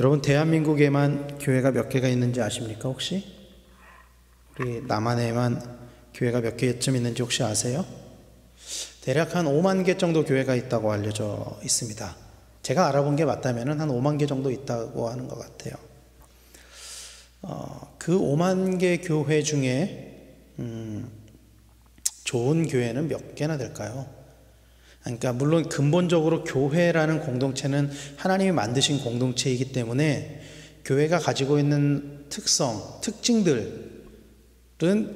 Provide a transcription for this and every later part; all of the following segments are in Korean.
여러분, 대한민국에만 교회가 몇 개가 있는지 아십니까 혹시? 우리 남한에만 교회가 몇 개쯤 있는지 혹시 아세요? 대략 한 5만 개 정도 교회가 있다고 알려져 있습니다. 제가 알아본 게 맞다면 한 5만 개 정도 있다고 하는 것 같아요. 그 5만 개 교회 중에 좋은 교회는 몇 개나 될까요? 그러니까 물론 근본적으로 교회라는 공동체는 하나님이 만드신 공동체이기 때문에 교회가 가지고 있는 특성, 특징들은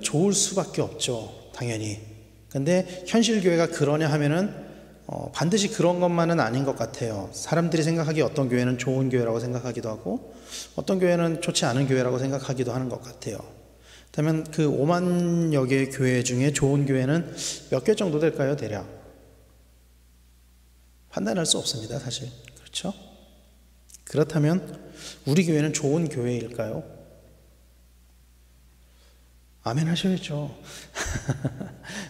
좋을 수밖에 없죠, 당연히. 근데 현실 교회가 그러냐 하면은 반드시 그런 것만은 아닌 것 같아요. 사람들이 생각하기에 어떤 교회는 좋은 교회라고 생각하기도 하고 어떤 교회는 좋지 않은 교회라고 생각하기도 하는 것 같아요. 그렇다면 그 5만여 개의 교회 중에 좋은 교회는 몇 개 정도 될까요, 대략? 판단할 수 없습니다, 사실. 그렇죠? 그렇다면 우리 교회는 좋은 교회일까요? 아멘 하셔야죠.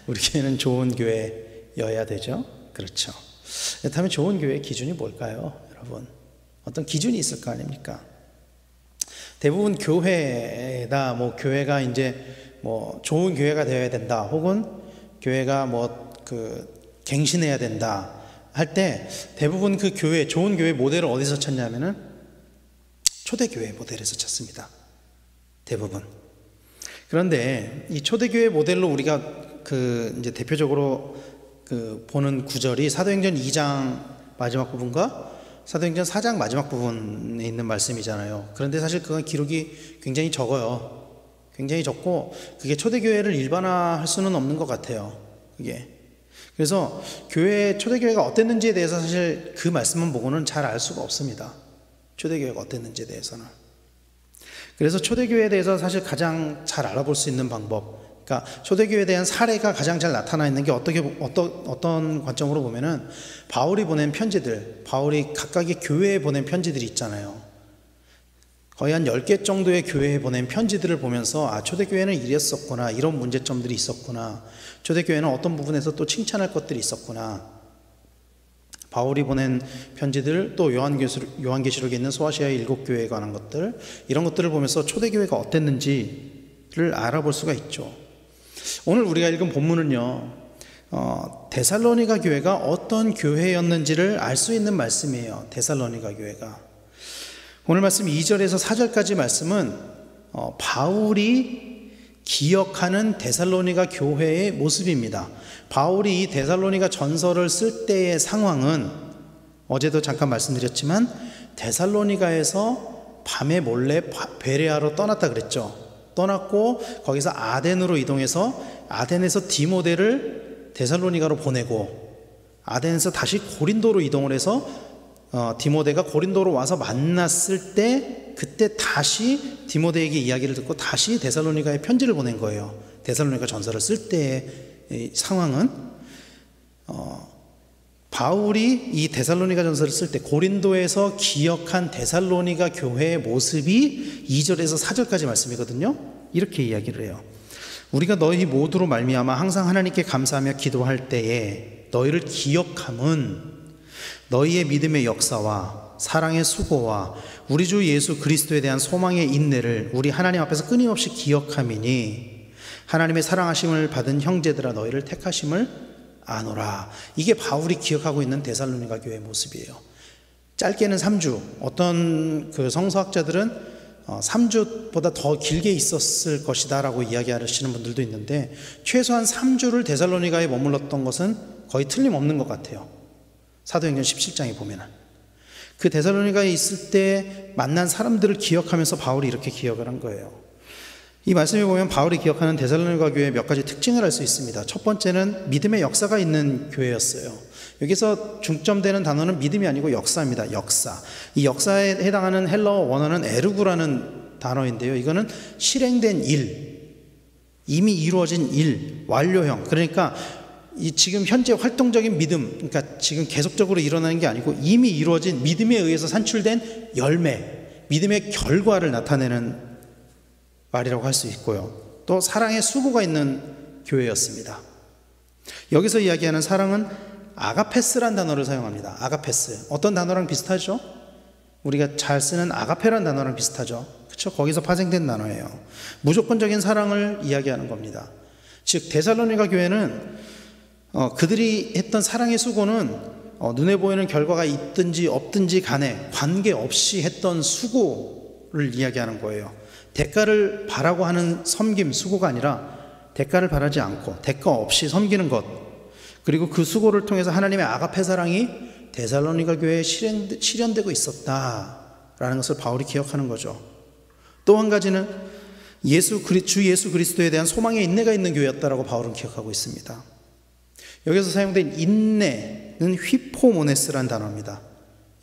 우리 교회는 좋은 교회여야 되죠? 그렇죠. 그렇다면 좋은 교회의 기준이 뭘까요, 여러분? 어떤 기준이 있을 거 아닙니까? 대부분 교회다, 교회가 이제 좋은 교회가 되어야 된다, 혹은 교회가 갱신해야 된다 할 때 대부분 그 교회, 좋은 교회 모델을 어디서 찾냐면은 초대교회 모델에서 찾습니다. 대부분. 그런데 이 초대교회 모델로 우리가 이제 대표적으로 보는 구절이 사도행전 2장 마지막 부분과 사도행전 4장 마지막 부분에 있는 말씀이잖아요. 그런데 사실 그건 기록이 굉장히 적어요. 굉장히 적고 그게 초대교회를 일반화할 수는 없는 것 같아요, 그게. 그래서 초대교회가 어땠는지에 대해서 사실 그 말씀만 보고는 잘 알 수가 없습니다. 초대교회가 어땠는지에 대해서는. 그래서 초대교회에 대해서 사실 가장 잘 알아볼 수 있는 방법, 그러니까 초대교회에 대한 사례가 가장 잘 나타나 있는 게 어떤 관점으로 보면은 바울이 보낸 편지들, 바울이 각각의 교회에 보낸 편지들이 있잖아요. 거의 한 10개 정도의 교회에 보낸 편지들을 보면서 초대교회는 이랬었구나, 이런 문제점들이 있었구나, 초대교회는 어떤 부분에서 또 칭찬할 것들이 있었구나. 바울이 보낸 편지들, 또 요한계시록에 있는 소아시아의 7교회에 관한 것들, 이런 것들을 보면서 초대교회가 어땠는지를 알아볼 수가 있죠. 오늘 우리가 읽은 본문은요, 데살로니가 교회가 어떤 교회였는지를 알 수 있는 말씀이에요. 데살로니가 교회가. 오늘 말씀 2절에서 4절까지 말씀은 바울이 기억하는 데살로니가 교회의 모습입니다. 바울이 이 데살로니가 전서를 쓸 때의 상황은 어제도 잠깐 말씀드렸지만 데살로니가에서 밤에 몰래 베레아로 떠났다 그랬죠. 떠났고 거기서 아덴으로 이동해서 아덴에서 디모데를 데살로니가로 보내고 아덴에서 다시 고린도로 이동을 해서 디모데가 고린도로 와서 만났을 때 그때 다시 디모데에게 이야기를 듣고 다시 데살로니가에 편지를 보낸 거예요. 데살로니가 전서를 쓸 때의 상황은 바울이 이 데살로니가 전서를 쓸 때 고린도에서 기억한 데살로니가 교회의 모습이 2절에서 4절까지 말씀이거든요. 이렇게 이야기를 해요. 우리가 너희 모두로 말미암아 항상 하나님께 감사하며 기도할 때에 너희를 기억함은 너희의 믿음의 역사와 사랑의 수고와 우리 주 예수 그리스도에 대한 소망의 인내를 우리 하나님 앞에서 끊임없이 기억함이니 하나님의 사랑하심을 받은 형제들아 너희를 택하심을 아노라. 이게 바울이 기억하고 있는 데살로니가 교회의 모습이에요. 짧게는 3주, 어떤 성서학자들은 3주보다 더 길게 있었을 것이다 라고 이야기하시는 분들도 있는데 최소한 3주를 데살로니가에 머물렀던 것은 거의 틀림없는 것 같아요. 사도행전 17장에 보면은 그 데살로니가에 있을 때 만난 사람들을 기억하면서 바울이 이렇게 기억을 한 거예요. 이 말씀에 보면 바울이 기억하는 데살로니가 교회의 몇 가지 특징을 알 수 있습니다. 첫 번째는 믿음의 역사가 있는 교회였어요. 여기서 중점되는 단어는 믿음이 아니고 역사입니다. 역사. 이 역사에 해당하는 헬라어 원어는 에르구라는 단어인데요. 이거는 실행된 일, 이미 이루어진 일, 완료형. 그러니까 이 지금 현재 활동적인 믿음, 그러니까 지금 계속적으로 일어나는 게 아니고 이미 이루어진 믿음에 의해서 산출된 열매, 믿음의 결과를 나타내는 말이라고 할 수 있고요. 또 사랑의 수고가 있는 교회였습니다. 여기서 이야기하는 사랑은 아가페스란 단어를 사용합니다. 아가페스. 어떤 단어랑 비슷하죠? 우리가 잘 쓰는 아가페라는 단어랑 비슷하죠. 그렇죠? 거기서 파생된 단어예요. 무조건적인 사랑을 이야기하는 겁니다. 즉 데살로니가 교회는 그들이 했던 사랑의 수고는 눈에 보이는 결과가 있든지 없든지 간에 관계없이 했던 수고를 이야기하는 거예요. 대가를 바라고 하는 섬김, 수고가 아니라 대가를 바라지 않고 대가 없이 섬기는 것, 그리고 그 수고를 통해서 하나님의 아가페 사랑이 데살로니가 교회에 실현되고 있었다라는 것을 바울이 기억하는 거죠. 또 한 가지는 주 예수 그리스도에 대한 소망의 인내가 있는 교회였다라고 바울은 기억하고 있습니다. 여기서 사용된 인내는 휘포모네스라는 단어입니다.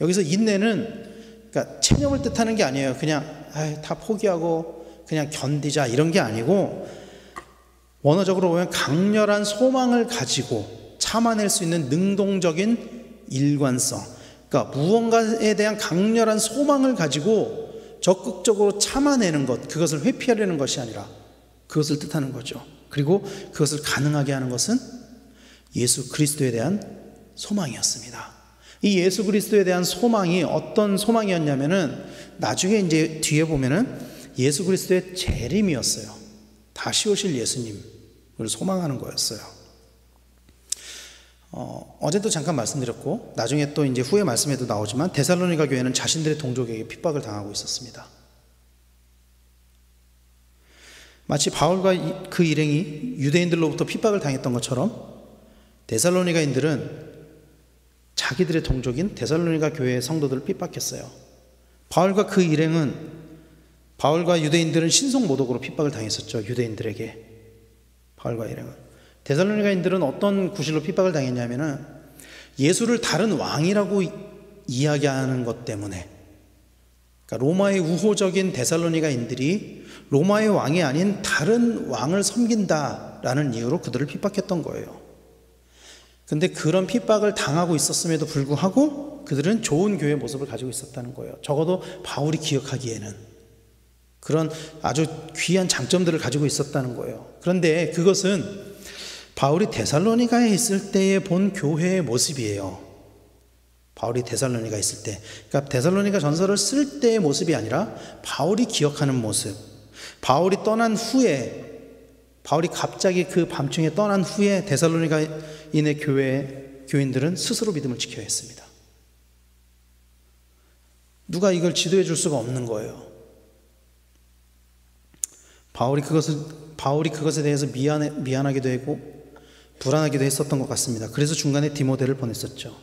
여기서 인내는 그러니까 체념을 뜻하는 게 아니에요. 그냥 다 포기하고 그냥 견디자 이런 게 아니고, 원어적으로 보면 강렬한 소망을 가지고 참아낼 수 있는 능동적인 일관성, 그러니까 무언가에 대한 강렬한 소망을 가지고 적극적으로 참아내는 것, 그것을 회피하려는 것이 아니라 그것을 뜻하는 거죠. 그리고 그것을 가능하게 하는 것은 예수 그리스도에 대한 소망이었습니다. 이 예수 그리스도에 대한 소망이 어떤 소망이었냐면은 나중에 이제 뒤에 보면은 예수 그리스도의 재림이었어요. 다시 오실 예수님을 소망하는 거였어요. 어제도 잠깐 말씀드렸고 나중에 또 이제 후에 말씀에도 나오지만 데살로니가 교회는 자신들의 동족에게 핍박을 당하고 있었습니다. 마치 바울과 그 일행이 유대인들로부터 핍박을 당했던 것처럼 데살로니가인들은 자기들의 동족인 데살로니가 교회의 성도들을 핍박했어요. 바울과 그 일행은, 바울과 유대인들은 신성모독으로 핍박을 당했었죠. 유대인들에게. 바울과 일행은. 데살로니가인들은 어떤 구실로 핍박을 당했냐면은 예수를 다른 왕이라고 이야기하는 것 때문에, 그러니까 로마의 우호적인 데살로니가인들이 로마의 왕이 아닌 다른 왕을 섬긴다라는 이유로 그들을 핍박했던 거예요. 근데 그런 핍박을 당하고 있었음에도 불구하고 그들은 좋은 교회 모습을 가지고 있었다는 거예요. 적어도 바울이 기억하기에는 그런 아주 귀한 장점들을 가지고 있었다는 거예요. 그런데 그것은 바울이 데살로니가에 있을 때에 본 교회의 모습이에요. 바울이 데살로니가에 있을 때, 그러니까 데살로니가 전서를 쓸 때의 모습이 아니라 바울이 기억하는 모습. 바울이 떠난 후에, 바울이 갑자기 그 밤중에 떠난 후에 데살로니가인의 교인들은 스스로 믿음을 지켜야 했습니다. 누가 이걸 지도해 줄 수가 없는 거예요. 바울이 그것에 대해서 미안하기도 했고 불안하기도 했었던 것 같습니다. 그래서 중간에 디모데를 보냈었죠.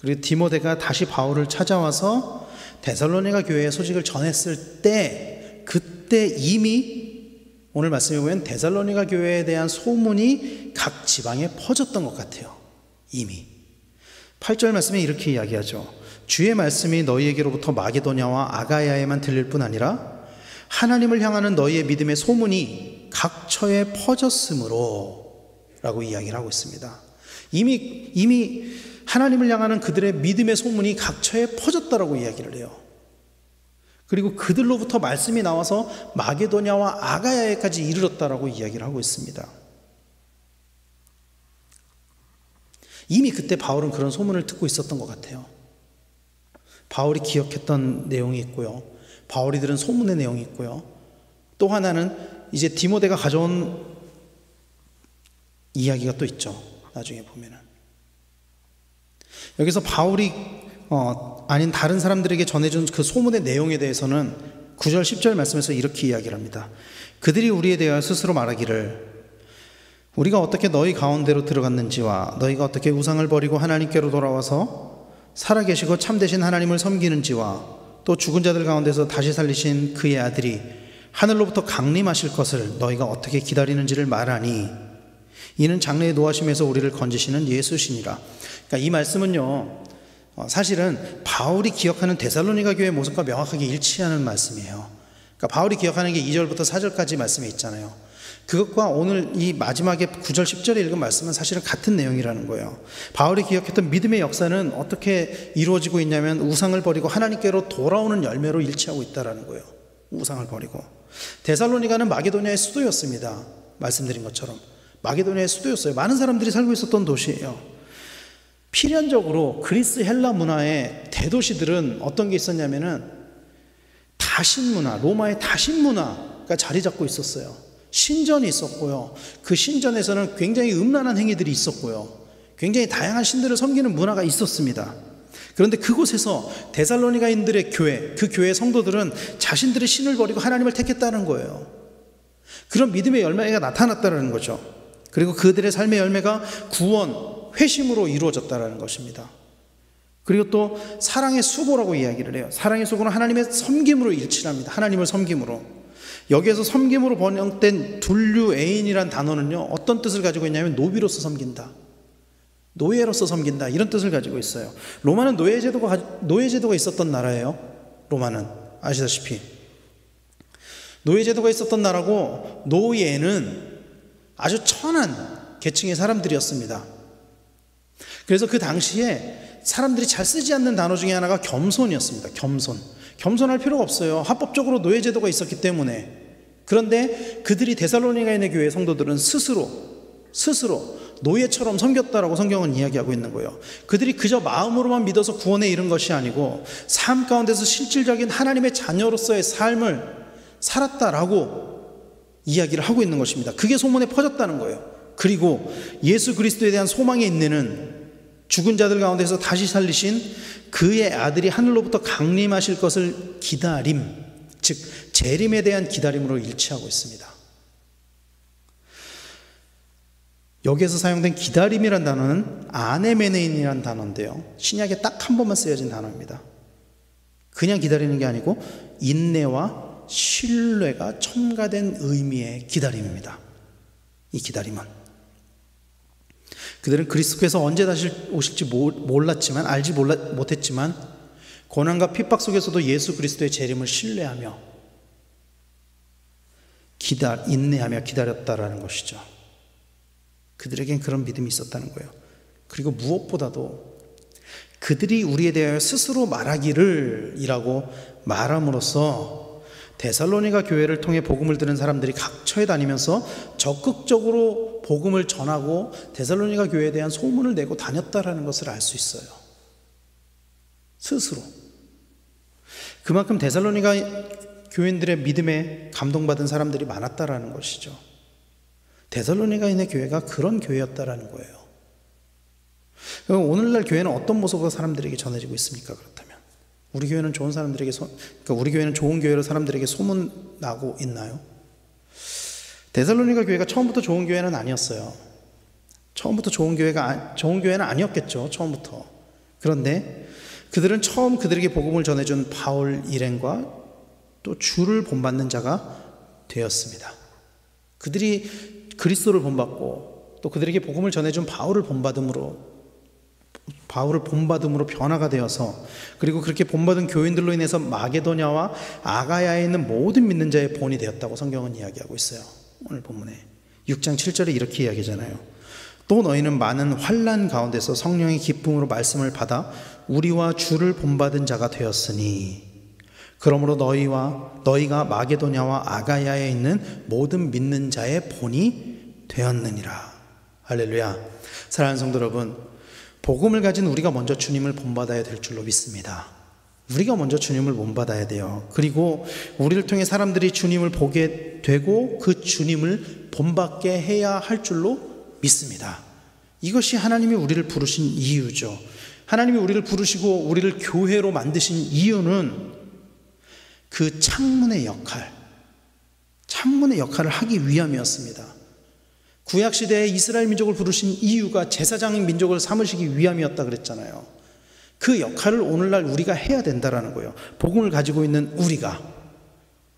그리고 디모데가 다시 바울을 찾아와서 데살로니가 교회의 소식을 전했을 때, 그때 이미 오늘 말씀에 보면 데살로니가 교회에 대한 소문이 각 지방에 퍼졌던 것 같아요. 이미 8절 말씀에 이렇게 이야기하죠. 주의 말씀이 너희에게로부터 마게도냐와 아가야에만 들릴 뿐 아니라 하나님을 향하는 너희의 믿음의 소문이 각처에 퍼졌으므로 라고 이야기를 하고 있습니다. 이미 하나님을 향하는 그들의 믿음의 소문이 각처에 퍼졌다라고 이야기를 해요. 그리고 그들로부터 말씀이 나와서 마게도냐와 아가야에까지 이르렀다라고 이야기를 하고 있습니다. 이미 그때 바울은 그런 소문을 듣고 있었던 것 같아요. 바울이 기억했던 내용이 있고요, 바울이 들은 소문의 내용이 있고요, 또 하나는 이제 디모데가 가져온 이야기가 또 있죠. 나중에 보면은 여기서 바울이 아닌 다른 사람들에게 전해준 그 소문의 내용에 대해서는 9절 10절 말씀에서 이렇게 이야기를 합니다. 그들이 우리에 대하여 스스로 말하기를 우리가 어떻게 너희 가운데로 들어갔는지와 너희가 어떻게 우상을 버리고 하나님께로 돌아와서 살아계시고 참되신 하나님을 섬기는지와 또 죽은 자들 가운데서 다시 살리신 그의 아들이 하늘로부터 강림하실 것을 너희가 어떻게 기다리는지를 말하니 이는 장래의 노하심에서 우리를 건지시는 예수시니라. 그러니까 이 말씀은요, 사실은 바울이 기억하는 데살로니가 교회의 모습과 명확하게 일치하는 말씀이에요. 그러니까 바울이 기억하는 게 2절부터 4절까지 말씀에 있잖아요. 그것과 오늘 이 마지막에 9절 10절에 읽은 말씀은 사실은 같은 내용이라는 거예요. 바울이 기억했던 믿음의 역사는 어떻게 이루어지고 있냐면 우상을 버리고 하나님께로 돌아오는 열매로 일치하고 있다는 거예요. 우상을 버리고. 데살로니가는 마게도냐의 수도였습니다. 말씀드린 것처럼 마게도냐의 수도였어요. 많은 사람들이 살고 있었던 도시예요. 필연적으로 그리스 헬라 문화의 대도시들은 어떤 게 있었냐면은 다신 문화, 로마의 다신 문화가 자리 잡고 있었어요. 신전이 있었고요. 그 신전에서는 굉장히 음란한 행위들이 있었고요. 굉장히 다양한 신들을 섬기는 문화가 있었습니다. 그런데 그곳에서 데살로니가인들의 교회, 그 교회의 성도들은 자신들의 신을 버리고 하나님을 택했다는 거예요. 그런 믿음의 열매가 나타났다는 거죠. 그리고 그들의 삶의 열매가 구원, 회심으로 이루어졌다는 것입니다. 그리고 또 사랑의 수고라고 이야기를 해요. 사랑의 수고는 하나님의 섬김으로 일치합니다. 하나님을 섬김으로. 여기에서 섬김으로 번역된 둘류에인이란 단어는요, 어떤 뜻을 가지고 있냐면 노비로서 섬긴다, 노예로서 섬긴다, 이런 뜻을 가지고 있어요. 로마는 노예제도가 있었던 나라예요. 로마는 아시다시피 노예제도가 있었던 나라고, 노예는 아주 천한 계층의 사람들이었습니다. 그래서 그 당시에 사람들이 잘 쓰지 않는 단어 중에 하나가 겸손이었습니다. 겸손할 필요가 없어요. 합법적으로 노예제도가 있었기 때문에. 그런데 그들이 데살로니가인의 교회 성도들은 스스로 노예처럼 섬겼다라고 성경은 이야기하고 있는 거예요. 그들이 그저 마음으로만 믿어서 구원에 이른 것이 아니고 삶 가운데서 실질적인 하나님의 자녀로서의 삶을 살았다라고 이야기를 하고 있는 것입니다. 그게 소문에 퍼졌다는 거예요. 그리고 예수 그리스도에 대한 소망에 있는 죽은 자들 가운데서 다시 살리신 그의 아들이 하늘로부터 강림하실 것을 기다림, 즉 재림에 대한 기다림으로 일치하고 있습니다. 여기에서 사용된 기다림이란 단어는 아네메네인이라는 단어인데요, 신약에 딱 한 번만 쓰여진 단어입니다. 그냥 기다리는 게 아니고 인내와 신뢰가 첨가된 의미의 기다림입니다. 이 기다림은 그들은 그리스도께서 언제 다시 오실지 몰랐지만, 알지 못했지만 고난과 핍박 속에서도 예수 그리스도의 재림을 신뢰하며 인내하며 기다렸다라는 것이죠. 그들에겐 그런 믿음이 있었다는 거예요. 그리고 무엇보다도 그들이 우리에 대하여 스스로 말하기를 이라고 말함으로써 데살로니가 교회를 통해 복음을 들은 사람들이 각처에 다니면서 적극적으로 복음을 전하고 데살로니가 교회에 대한 소문을 내고 다녔다라는 것을 알 수 있어요. 스스로. 그만큼 데살로니가 교인들의 믿음에 감동받은 사람들이 많았다라는 것이죠. 데살로니가인의 교회가 그런 교회였다라는 거예요. 그럼 오늘날 교회는 어떤 모습으로 사람들에게 전해지고 있습니까? 그렇다면 우리 교회는 우리 교회는 좋은 교회로 사람들에게 소문나고 있나요? 데살로니가 교회가 처음부터 좋은 교회는 아니었어요. 처음부터 좋은 교회는 아니었겠죠. 처음부터. 그런데 그들은 처음 그들에게 복음을 전해준 바울 일행과 또 주를 본받는 자가 되었습니다. 그들이 그리스도를 본받고 또 그들에게 복음을 전해준 바울을 본받음으로 변화가 되어서, 그리고 그렇게 본받은 교인들로 인해서 마게도냐와 아가야에 있는 모든 믿는 자의 본이 되었다고 성경은 이야기하고 있어요. 오늘 본문에 6장 7절에 이렇게 이야기하잖아요. 또 너희는 많은 환난 가운데서 성령의 기쁨으로 말씀을 받아 우리와 주를 본받은 자가 되었으니 그러므로 너희가 마게도냐와 아가야에 있는 모든 믿는 자의 본이 되었느니라. 할렐루야. 사랑하는 성도 여러분, 복음을 가진 우리가 먼저 주님을 본받아야 될 줄로 믿습니다. 우리가 먼저 주님을 본받아야 돼요. 그리고 우리를 통해 사람들이 주님을 보게 되고 그 주님을 본받게 해야 할 줄로 믿습니다. 이것이 하나님이 우리를 부르신 이유죠. 하나님이 우리를 부르시고 우리를 교회로 만드신 이유는 그 창문의 역할을 하기 위함이었습니다. 구약시대에 이스라엘 민족을 부르신 이유가 제사장 민족을 삼으시기 위함이었다 그랬잖아요. 그 역할을 오늘날 우리가 해야 된다라는 거예요. 복음을 가지고 있는 우리가.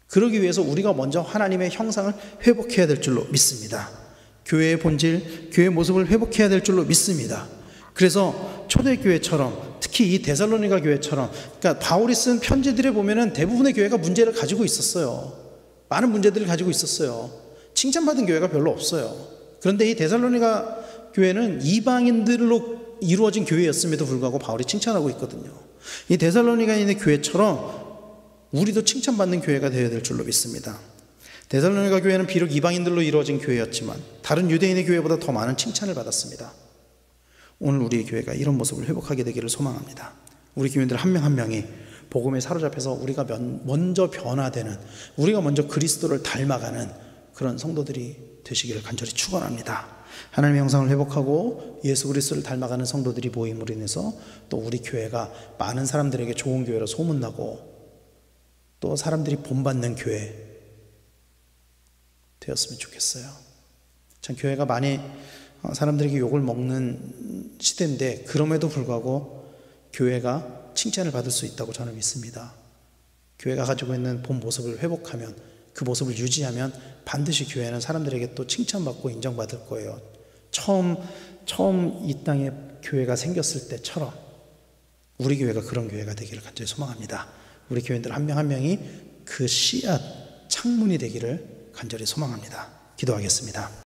그러기 위해서 우리가 먼저 하나님의 형상을 회복해야 될 줄로 믿습니다. 교회의 본질, 교회의 모습을 회복해야 될 줄로 믿습니다. 그래서 초대교회처럼, 특히 이 데살로니가 교회처럼, 그러니까 바울이 쓴 편지들에 보면은 대부분의 교회가 문제를 가지고 있었어요. 많은 문제들을 가지고 있었어요. 칭찬받은 교회가 별로 없어요. 그런데 이 데살로니가 교회는 이방인들로 이루어진 교회였음에도 불구하고 바울이 칭찬하고 있거든요. 이 데살로니가인의 교회처럼 우리도 칭찬받는 교회가 되어야 될 줄로 믿습니다. 데살로니가 교회는 비록 이방인들로 이루어진 교회였지만 다른 유대인의 교회보다 더 많은 칭찬을 받았습니다. 오늘 우리 교회가 이런 모습을 회복하게 되기를 소망합니다. 우리 교인들 한 명 한 명이 복음에 사로잡혀서 우리가 먼저 변화되는, 우리가 먼저 그리스도를 닮아가는 그런 성도들이 되시기를 간절히 축원합니다. 하나님의 형상을 회복하고 예수 그리스도를 닮아가는 성도들이 모임으로 인해서 또 우리 교회가 많은 사람들에게 좋은 교회로 소문나고 또 사람들이 본받는 교회 되었으면 좋겠어요. 참 교회가 많이 사람들에게 욕을 먹는 시대인데 그럼에도 불구하고 교회가 칭찬을 받을 수 있다고 저는 믿습니다. 교회가 가지고 있는 본 모습을 회복하면, 그 모습을 유지하면 반드시 교회는 사람들에게 또 칭찬받고 인정받을 거예요. 처음 이 땅에 교회가 생겼을 때처럼 우리 교회가 그런 교회가 되기를 간절히 소망합니다. 우리 교인들 한 명 한 명이 그 씨앗, 창문이 되기를 간절히 소망합니다. 기도하겠습니다.